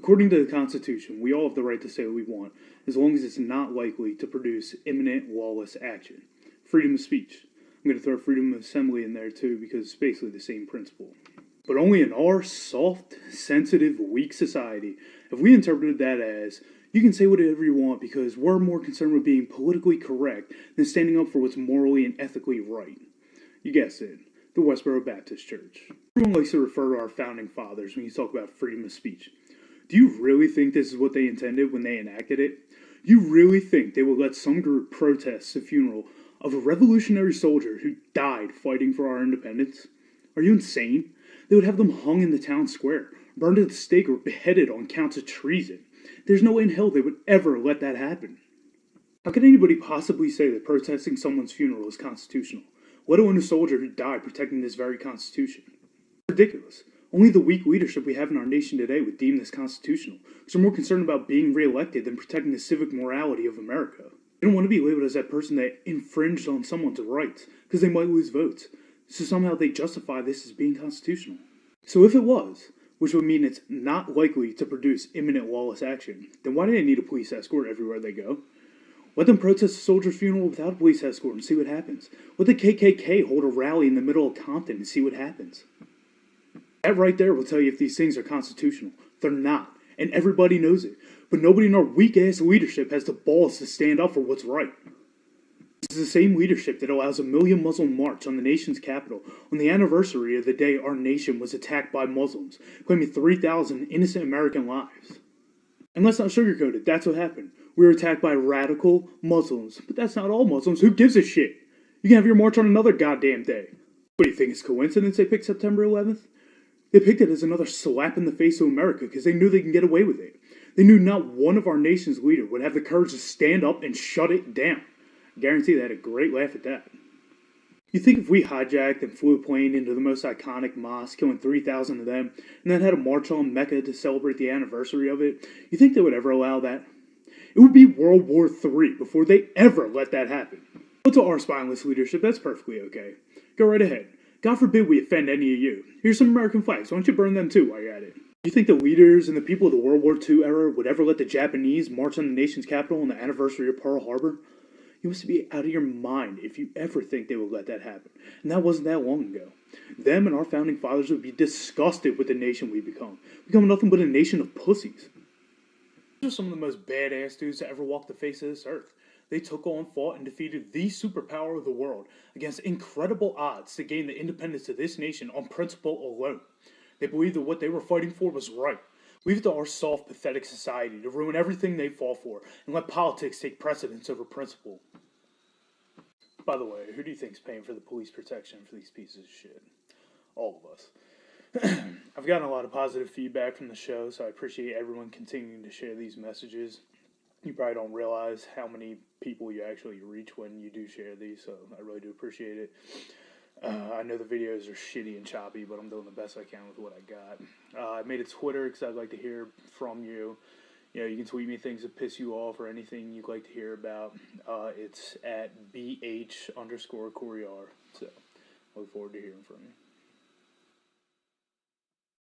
According to the Constitution, we all have the right to say what we want, as long as it's not likely to produce imminent lawless action. Freedom of speech. I'm going to throw freedom of assembly in there too, because it's basically the same principle. But only in our soft, sensitive, weak society have we interpreted that as, you can say whatever you want because we're more concerned with being politically correct than standing up for what's morally and ethically right. You guessed it, the Westboro Baptist Church. Everyone likes to refer to our founding fathers when you talk about freedom of speech. Do you really think this is what they intended when they enacted it? Do you really think they would let some group protest the funeral of a revolutionary soldier who died fighting for our independence? Are you insane? They would have them hung in the town square, burned at the stake, or beheaded on counts of treason. There's no way in hell they would ever let that happen. How could anybody possibly say that protesting someone's funeral is constitutional, let alone a soldier who died protecting this very Constitution? Ridiculous. Only the weak leadership we have in our nation today would deem this constitutional, because we're more concerned about being reelected than protecting the civic morality of America. They don't want to be labeled as that person that infringed on someone's rights, because they might lose votes, so somehow they justify this as being constitutional. So if it was, which would mean it's not likely to produce imminent lawless action, then why do they need a police escort everywhere they go? Let them protest a soldier's funeral without a police escort and see what happens. Let the KKK hold a rally in the middle of Compton and see what happens. That right there will tell you if these things are constitutional. They're not, and everybody knows it. But nobody in our weak-ass leadership has the balls to stand up for what's right. This is the same leadership that allows a million Muslim march on the nation's capital on the anniversary of the day our nation was attacked by Muslims, claiming 3,000 innocent American lives. And let's not sugarcoat it, that's what happened. We were attacked by radical Muslims, but that's not all Muslims. Who gives a shit? You can have your march on another goddamn day. What do you think, it's coincidence they picked September 11th? They picked it as another slap in the face of America because they knew they can get away with it. They knew not one of our nation's leaders would have the courage to stand up and shut it down. I guarantee they had a great laugh at that. You think if we hijacked and flew a plane into the most iconic mosque, killing 3,000 of them, and then had a march on Mecca to celebrate the anniversary of it, you think they would ever allow that? It would be World War III before they ever let that happen. But to our spineless leadership, that's perfectly okay. Go right ahead. God forbid we offend any of you. Here's some American flags. Why don't you burn them too while you're at it? You think the leaders and the people of the World War II era would ever let the Japanese march on the nation's capital on the anniversary of Pearl Harbor? You must be out of your mind if you ever think they would let that happen. And that wasn't that long ago. Them and our founding fathers would be disgusted with the nation we become. Becoming nothing but a nation of pussies. These are some of the most badass dudes to ever walk the face of this earth. They took on, fought, and defeated the superpower of the world against incredible odds to gain the independence of this nation on principle alone. They believed that what they were fighting for was right. Leave it to our soft, pathetic society to ruin everything they fought for and let politics take precedence over principle. By the way, who do you think is paying for the police protection for these pieces of shit? All of us. I've gotten a lot of positive feedback from the show, so I appreciate everyone continuing to share these messages. You probably don't realize how many people you actually reach when you do share these, so I really do appreciate it. I know the videos are shitty and choppy, but I'm doing the best I can with what I got. I made a Twitter because I'd like to hear from you. You know, you can tweet me things that piss you off or anything you'd like to hear about. It's at BH_Courier. So, I look forward to hearing from you.